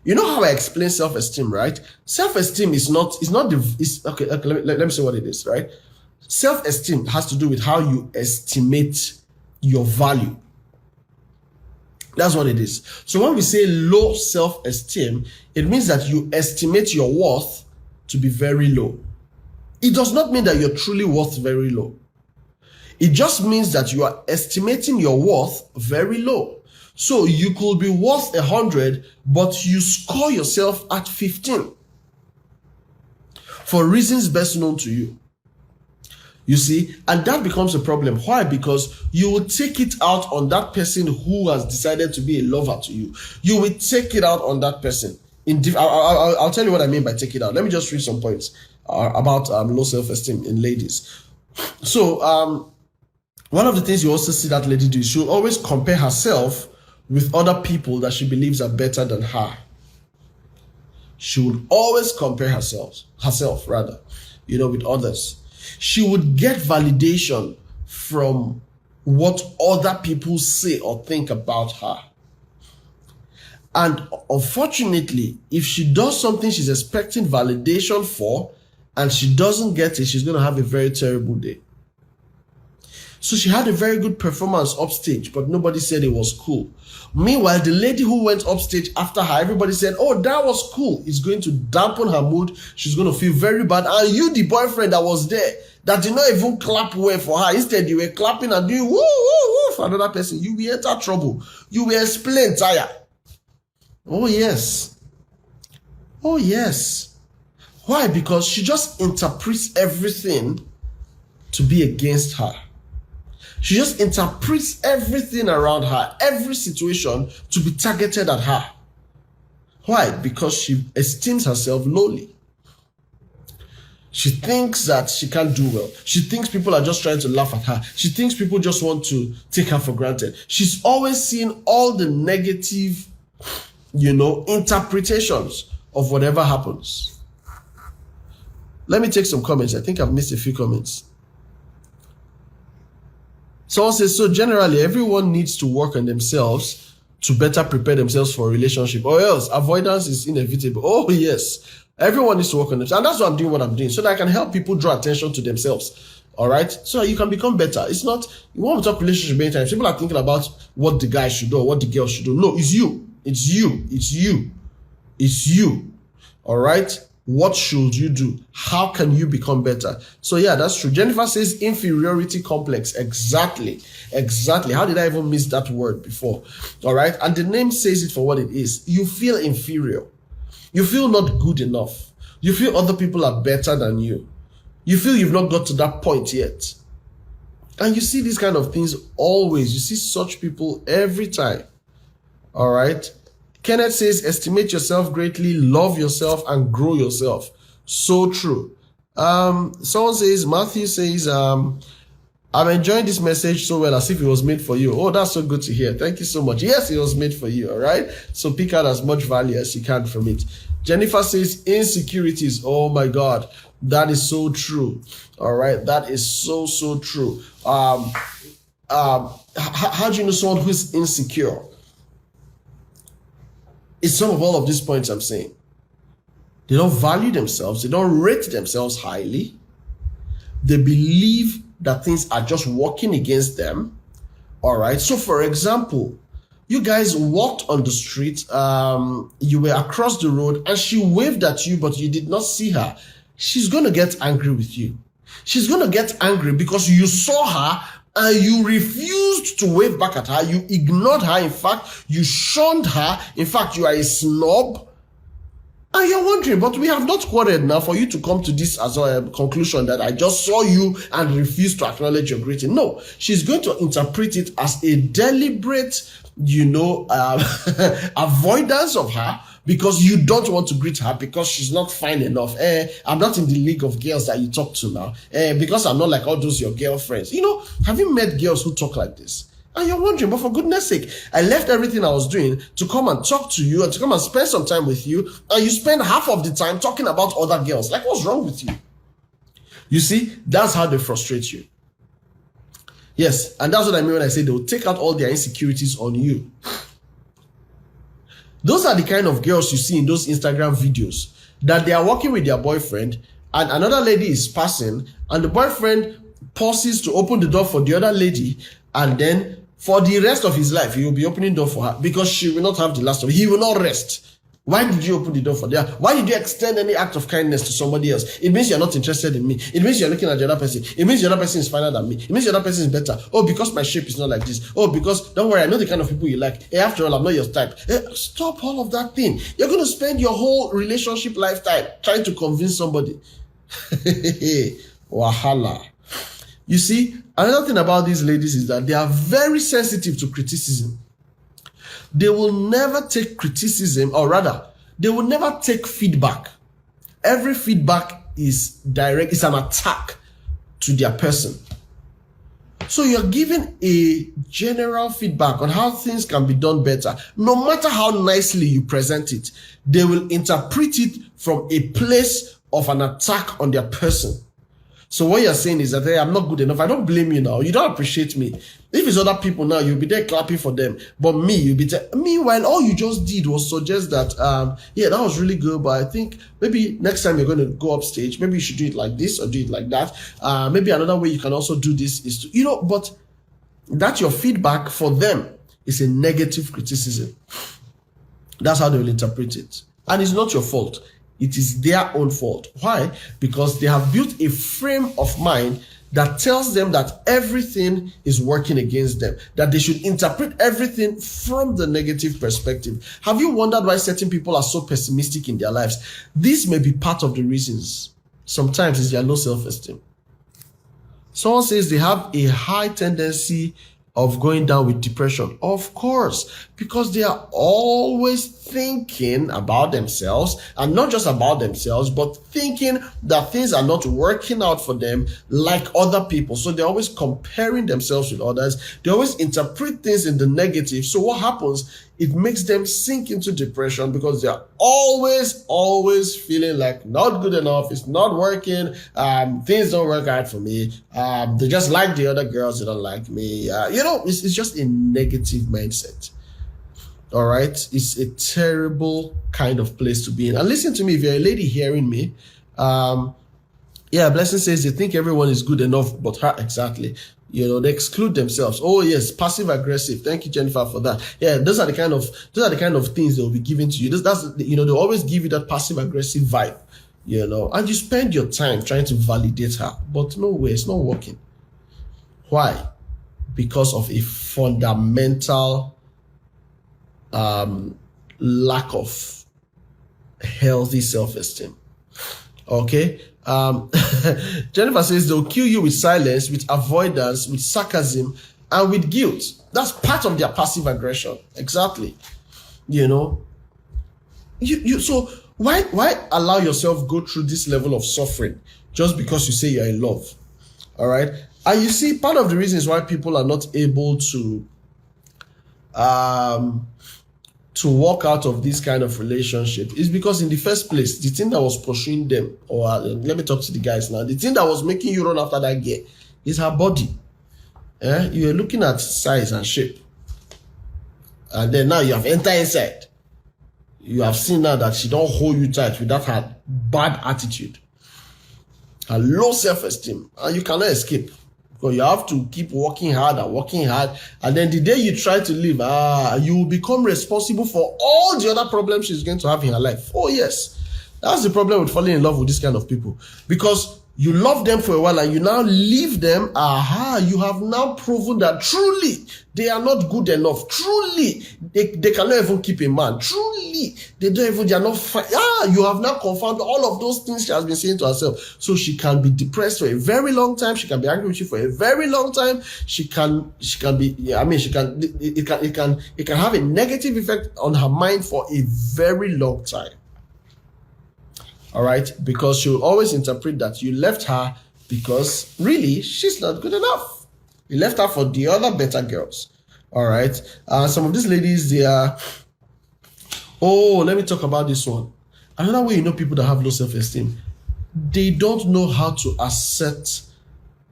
You know how I explain self-esteem, right? Self-esteem is okay. Let me say what it is, right? Self-esteem has to do with how you estimate your value. That's what it is. So when we say low self-esteem, it means that you estimate your worth to be very low. It does not mean that you're truly worth very low. It just means that you are estimating your worth very low. So you could be worth 100, but you score yourself at 15 for reasons best known to you. You see, and that becomes a problem. Why? Because you will take it out on that person who has decided to be a lover to you. You will take it out on that person. I'll tell you what I mean by take it out. Let me just read some points about low self-esteem in ladies. So, one of the things you also see that lady do is she'll always compare herself with other people that she believes are better than her. She would always compare herself with others. She would get validation from what other people say or think about her. And unfortunately, if she does something she's expecting validation for and she doesn't get it, she's going to have a very terrible day. So she had a very good performance upstage, but nobody said it was cool. Meanwhile, the lady who went upstage after her, everybody said, oh, that was cool. It's going to dampen her mood. She's going to feel very bad. And you, the boyfriend that was there, that did not even clap well for her. Instead, you were clapping and doing woo, woo, woo for another person. You will enter trouble. You will explain tire. Oh, yes. Oh, yes. Why? Because she just interprets everything to be against her. She just interprets everything around her, every situation to be targeted at her. Why? Because she esteems herself lowly. She thinks that she can't do well. She thinks people are just trying to laugh at her. She thinks people just want to take her for granted. She's always seeing all the negative, interpretations of whatever happens. Let me take some comments. I think I've missed a few comments. Someone says, so generally, everyone needs to work on themselves to better prepare themselves for a relationship, or else avoidance is inevitable. Oh, yes. Everyone needs to work on themselves. And that's why I'm doing what I'm doing, so that I can help people draw attention to themselves. All right? So that you can become better. It's not, you want to talk relationship many times. People are thinking about what the guy should do or what the girl should do. No, it's you. It's you. It's you. It's you. All right? What should you do? How can you become better? So yeah, that's true. Jennifer says inferiority complex. Exactly. How did I even miss that word before? All right. And the name says it for what it is. You feel inferior. You feel not good enough. You feel other people are better than you. You feel you've not got to that point yet. And you see these kind of things always. You see such people every time. All right. Kenneth says, estimate yourself greatly, love yourself, and grow yourself. So true. Someone says, Matthew says, I'm enjoying this message so well, as if it was made for you. Oh, that's so good to hear. Thank you so much. Yes, it was made for you. All right. So pick out as much value as you can from it. Jennifer says, insecurities. Oh my God. That is so true. All right. That is so true. How do you know someone who is insecure? It's some of all of these points I'm saying. They don't value themselves. They don't rate themselves highly. They believe that things are just working against them. All right. So for example, you guys walked on the street. You were across the road and she waved at you, but you did not see her. She's going to get angry with you. She's going to get angry because you saw her and you refused to wave back at her. You ignored her. In fact, you shunned her. In fact, you are a snob. And you're wondering, but we have not quarreled now for you to come to this as a conclusion that I just saw you and refused to acknowledge your greeting. No, she's going to interpret it as a deliberate, avoidance of her, because you don't want to greet her because she's not fine enough. I'm not in the league of girls that you talk to now. Because I'm not like all those your girlfriends. Have you met girls who talk like this? And you're wondering, but for goodness sake, I left everything I was doing to come and talk to you and to come and spend some time with you, and you spend half of the time talking about other girls. Like, what's wrong with you? You see, that's how they frustrate you. Yes, and that's what I mean when I say they will take out all their insecurities on you. Those are the kind of girls you see in those Instagram videos that they are working with their boyfriend and another lady is passing and the boyfriend pauses to open the door for the other lady, and then for the rest of his life, he will be opening the door for her because she will not have the last of it. He will not rest. Why did you open the door for them? Why did you extend any act of kindness to somebody else? It means you're not interested in me. It means you're looking at the other person. It means the other person is finer than me. It means the other person is better. Oh, because my shape is not like this. Oh, because, don't worry, I know the kind of people you like. Hey, after all, I'm not your type. Hey, stop all of that thing. You're going to spend your whole relationship lifetime trying to convince somebody. Wahala. You see, another thing about these ladies is that they are very sensitive to criticism. They will never take criticism, or rather, they will never take feedback. Every feedback is direct, it's an attack to their person. So you're giving a general feedback on how things can be done better. No matter how nicely you present it, they will interpret it from a place of an attack on their person. So what you're saying is that, hey, I'm not good enough. I don't blame you now. You don't appreciate me. If it's other people now, you'll be there clapping for them. But me, you'll be there. Meanwhile, all you just did was suggest that, yeah, that was really good. But I think maybe next time you're going to go upstage, maybe you should do it like this or do it like that. Maybe another way you can also do this is to, but that's your feedback for them. It's a negative criticism. That's how they will interpret it. And it's not your fault. It is their own fault. Why? Because they have built a frame of mind that tells them that everything is working against them, that they should interpret everything from the negative perspective. Have you wondered why certain people are so pessimistic in their lives? This may be part of the reasons. Sometimes it's their low self-esteem. Someone says they have a high tendency of going down with depression? Of course, because they are always thinking about themselves, and not just about themselves, but thinking that things are not working out for them like other people. So they're always comparing themselves with others. They always interpret things in the negative. So what happens? It makes them sink into depression because they're always feeling like not good enough. It's not working. Things don't work out for me. They just like the other girls. They don't like me. It's just a negative mindset. All right. It's a terrible kind of place to be in. And listen to me, if you're a lady hearing me, Blessing says they think everyone is good enough, but her exactly. They exclude themselves. Oh yes, passive aggressive. Thank you, Jennifer, for that. Yeah, those are the kind of things they'll be giving to you. They'll always give you that passive aggressive vibe. And you spend your time trying to validate her, but no way, it's not working. Why? Because of a fundamental lack of healthy self-esteem. Okay. Jennifer says they'll kill you with silence, with avoidance, with sarcasm, and with guilt. That's part of their passive aggression. Exactly. So why allow yourself go through this level of suffering just because you say you're in love? All right. And you see, part of the reasons why people are not able to walk out of this kind of relationship is because in the first place, the thing that was pursuing them, or let me talk to the guys now, the thing that was making you run after that girl is her body. You're looking at size and shape. And then now you have entered inside. You have seen now that she don't hold you tight without her bad attitude, her low self-esteem, and you cannot escape. Because you have to keep working hard, and then the day you try to leave, you will become responsible for all the other problems she's going to have in her life. Oh yes, that's the problem with falling in love with this kind of people. Because you love them for a while and you now leave them, you have now proven that truly they are not good enough. Truly, they cannot even keep a man. Truly, they are not fine. You have now confirmed all of those things she has been saying to herself. So she can be depressed for a very long time. She can be angry with you for a very long time. It can have a negative effect on her mind for a very long time. All right, because she'll always interpret that you left her because really she's not good enough. You left her for the other better girls. All right, some of these ladies, they are. Oh, let me talk about this one. Another way you know people that have low self-esteem, they don't know how to accept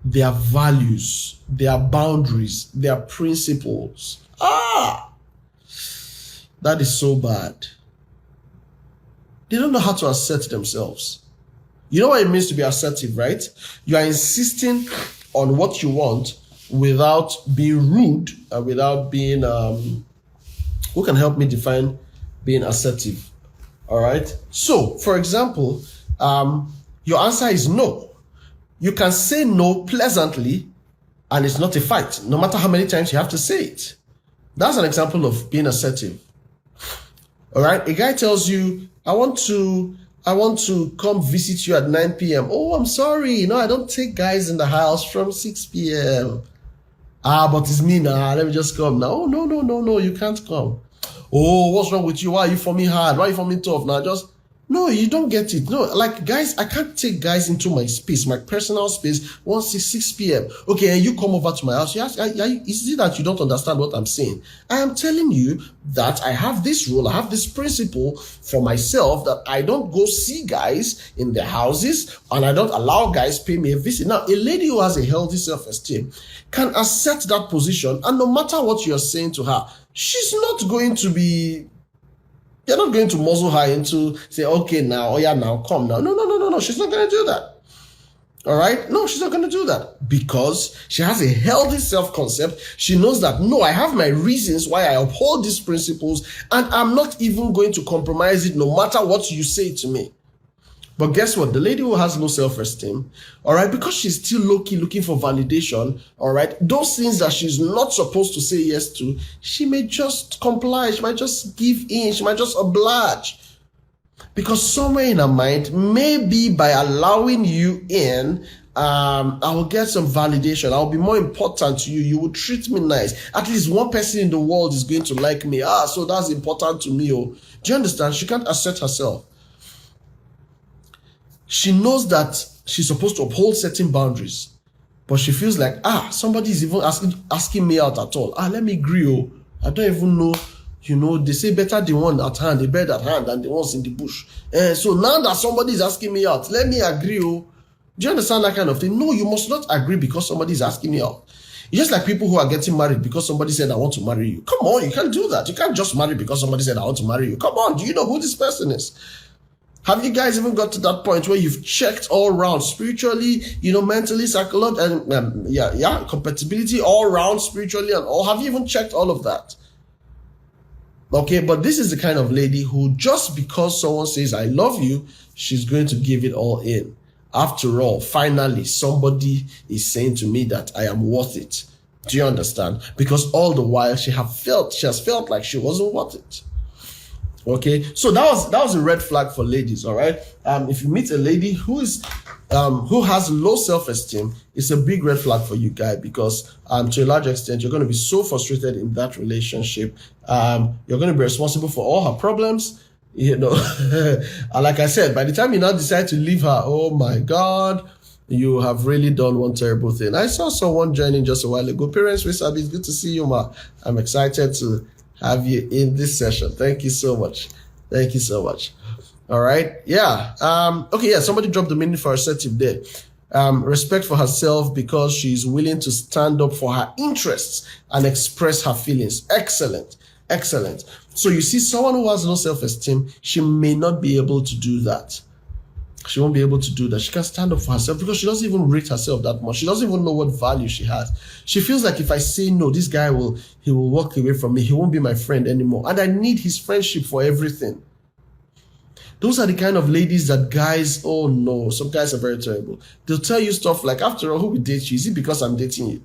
their values, their boundaries, their principles. That is so bad. They don't know how to assert themselves. You know what it means to be assertive, right? You are insisting on what you want without being rude and without being, who can help me define being assertive? All right. So, for example, your answer is no. You can say no pleasantly and it's not a fight, no matter how many times you have to say it. That's an example of being assertive. All right. A guy tells you, I want to come visit you at 9 p.m. Oh, I'm sorry. I don't take guys in the house from 6 p.m. But it's me now. Let me just come now. Oh, no. You can't come. Oh, what's wrong with you? Why are you forming hard? Why are you forming tough? Now no, you don't get it. No, like guys, I can't take guys into my space, my personal space, 6 p.m. Okay, and you come over to my house. You ask, is it that you don't understand what I'm saying? I am telling you that I have this rule, I have this principle for myself that I don't go see guys in their houses and I don't allow guys pay me a visit. Now, a lady who has a healthy self-esteem can assert that position, and no matter what you're saying to her, she's not going to be... You're not going to muzzle her into say, okay, now, come now. No. She's not going to do that. All right? No, she's not going to do that because she has a healthy self-concept. She knows that, no, I have my reasons why I uphold these principles and I'm not even going to compromise it no matter what you say to me. But guess what? The lady who has low self-esteem, all right, because she's still low-key looking for validation, all right, those things that she's not supposed to say yes to, she may just comply, she might just give in, she might just oblige. Because somewhere in her mind, maybe by allowing you in I will get some validation. I'll be more important to you. You will treat me nice. At least one person in the world is going to like me. So that's important to me. Oh, do you understand? She can't assert herself. She knows that she's supposed to uphold certain boundaries, but she feels like, somebody is even asking me out at all. Let me agree. Oh, I don't even know. They say better the one at hand, the bird at hand, than the ones in the bush. So now that somebody is asking me out, let me agree. Oh, do you understand that kind of thing? No, you must not agree because somebody is asking you out. It's just like people who are getting married because somebody said, I want to marry you. Come on, you can't do that. You can't just marry because somebody said, I want to marry you. Come on, do you know who this person is? Have you guys even got to that point where you've checked all round spiritually, mentally, psychologically, and compatibility all round spiritually and all? Have you even checked all of that? Okay, but this is the kind of lady who just because someone says, I love you, she's going to give it all in. After all, finally, somebody is saying to me that I am worth it. Do you understand? Because all the while she has felt like she wasn't worth it. Okay, so that was a red flag for ladies. All right, if you meet a lady who has low self-esteem, it's a big red flag for you, guy, because to a large extent you're going to be so frustrated in that relationship. You're going to be responsible for all her problems. And like I said, by the time you now decide to leave her, oh my God, you have really done one terrible thing. I saw someone joining just a while ago. Parents, it's good to see you, ma. I'm excited to have you in this session. Thank you so much. Thank you so much. All right. Yeah. Okay. Yeah. Somebody dropped the meaning for assertive there. Respect for herself because she's willing to stand up for her interests and express her feelings. Excellent. Excellent. So you see, someone who has low self-esteem, she may not be able to do that. She won't be able to do that. She can't stand up for herself because she doesn't even rate herself that much. She doesn't even know what value she has. She feels like if I say no, this guy will walk away from me. He won't be my friend anymore. And I need his friendship for everything. Those are the kind of ladies that guys, oh no, some guys are very terrible. They'll tell you stuff like, after all, who will date you? Is it because I'm dating you?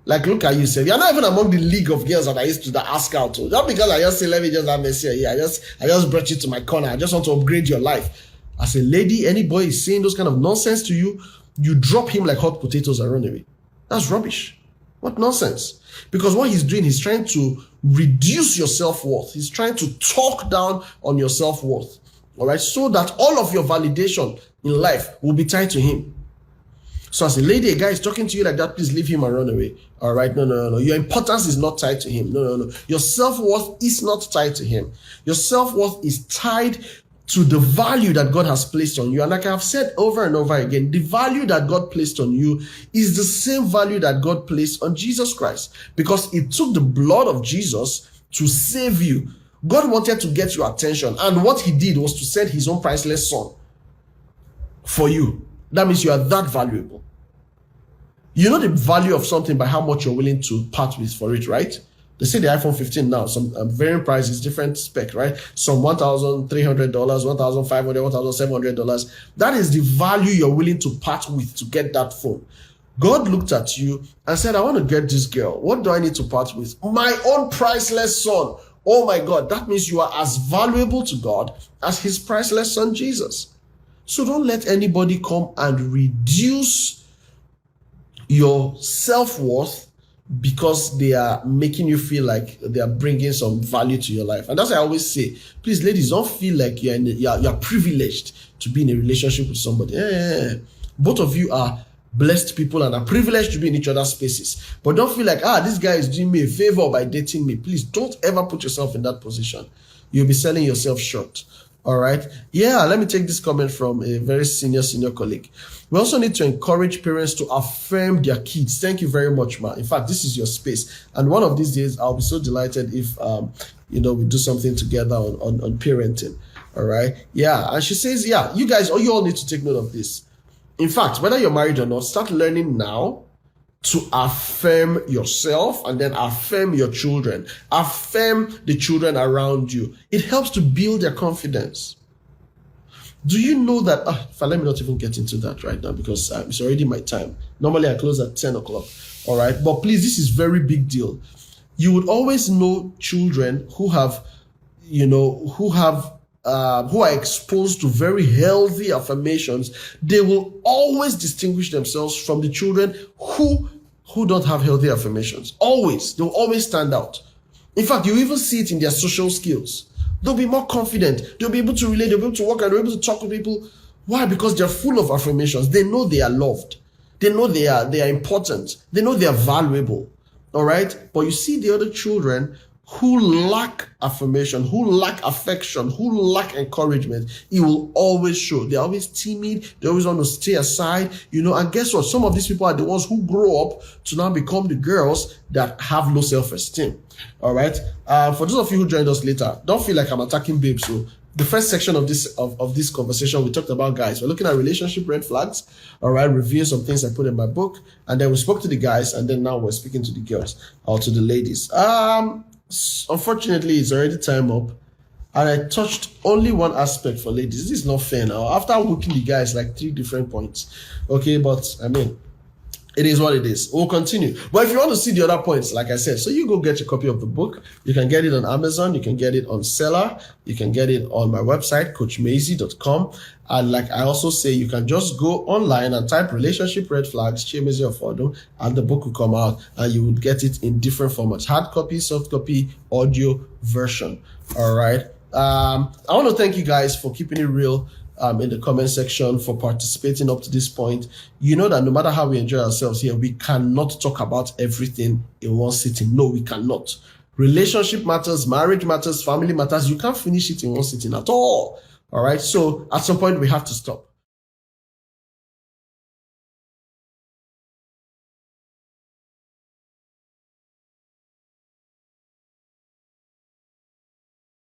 Like, look at you, say, you're not even among the league of girls that I used to ask out to. Not because I just say, let me just have mercy. Yeah, I just brought you to my corner. I just want to upgrade your life. As a lady, any boy is saying those kind of nonsense to you, you drop him like hot potatoes and run away. That's rubbish. What nonsense? Because what he's doing, he's trying to reduce your self-worth. He's trying to talk down on your self-worth. All right, so that all of your validation in life will be tied to him. So as a lady, a guy is talking to you like that, please leave him and run away. All right, no. Your importance is not tied to him. No. Your self-worth is not tied to him. Your self-worth is tied to the value that God has placed on you. And like I've said over and over again, the value that God placed on you is the same value that God placed on Jesus Christ, because it took the blood of Jesus to save you. God wanted to get your attention, and what he did was to send his own priceless son for you. That means you are that valuable. You know the value of something by how much you're willing to part with for it, right? They say the iPhone 15 now, some varying prices, different spec, right? Some $1,300, $1,500, $1,700. That is the value you're willing to part with to get that phone. God looked at you and said, I want to get this girl. What do I need to part with? My own priceless son. Oh my God, that means you are as valuable to God as his priceless son, Jesus. So don't let anybody come and reduce your self-worth because they are making you feel like they are bringing some value to your life. And that's why I always say, please, ladies, don't feel like you're privileged to be in a relationship with somebody. Both of you are blessed people and are privileged to be in each other's spaces. But don't feel like, this guy is doing me a favor by dating me. Please don't ever put yourself in that position. You'll be selling yourself short. All right. Yeah, let me take this comment from a very senior colleague. We also need to encourage parents to affirm their kids. Thank you very much, ma. In fact, this is your space. And one of these days, I'll be so delighted if, we do something together on parenting. All right. Yeah. And she says, yeah, you guys, you all need to take note of this. In fact, whether you're married or not, start learning now to affirm yourself and then affirm your children. Affirm the children around you. It helps to build their confidence. Do you know that, let me not even get into that right now because it's already my time. Normally I close at 10 o'clock. All right. But please, this is very big deal. You would always know children who have who are exposed to very healthy affirmations, they will always distinguish themselves from the children who don't have healthy affirmations. Always. They'll always stand out. In fact, you even see it in their social skills. They'll be more confident. They'll be able to relate. They'll be able to work and they'll be able to talk to people. Why? Because they're full of affirmations. They know they are loved. They know they are important. They know they are valuable. All right? But you see the other children who lack affirmation, who lack affection, who lack encouragement, it will always show. They're always timid. They always want to stay aside, and guess what? Some of these people are the ones who grow up to now become the girls that have low self-esteem. All right. For those of you who joined us later, don't feel like I'm attacking babes. So the first section of this conversation, we talked about guys. We're looking at relationship red flags. All right. Reviewing some things I put in my book. And then we spoke to the guys. And then now we're speaking to the girls or to the ladies. Unfortunately, it's already time up. And I touched only one aspect for ladies. This is not fair now. After hooking the guys like 3 different points. Okay. But I mean, it is what it is. We'll continue. But if you want to see the other points, like I said, so you go get your copy of the book. You can get it on Amazon. You can get it on Seller. You can get it on my website, coachmazy.com. And like I also say, you can just go online and type relationship red flags, Chiemezi Ofodo, and the book will come out and you would get it in different formats. Hard copy, soft copy, audio version. All right. I want to thank you guys for keeping it real. In the comment section, for participating up to this point. You know that no matter how we enjoy ourselves here, we cannot talk about everything in one sitting. No, we cannot. Relationship matters, marriage matters, family matters. You can't finish it in one sitting at all. All right. So at some point we have to stop.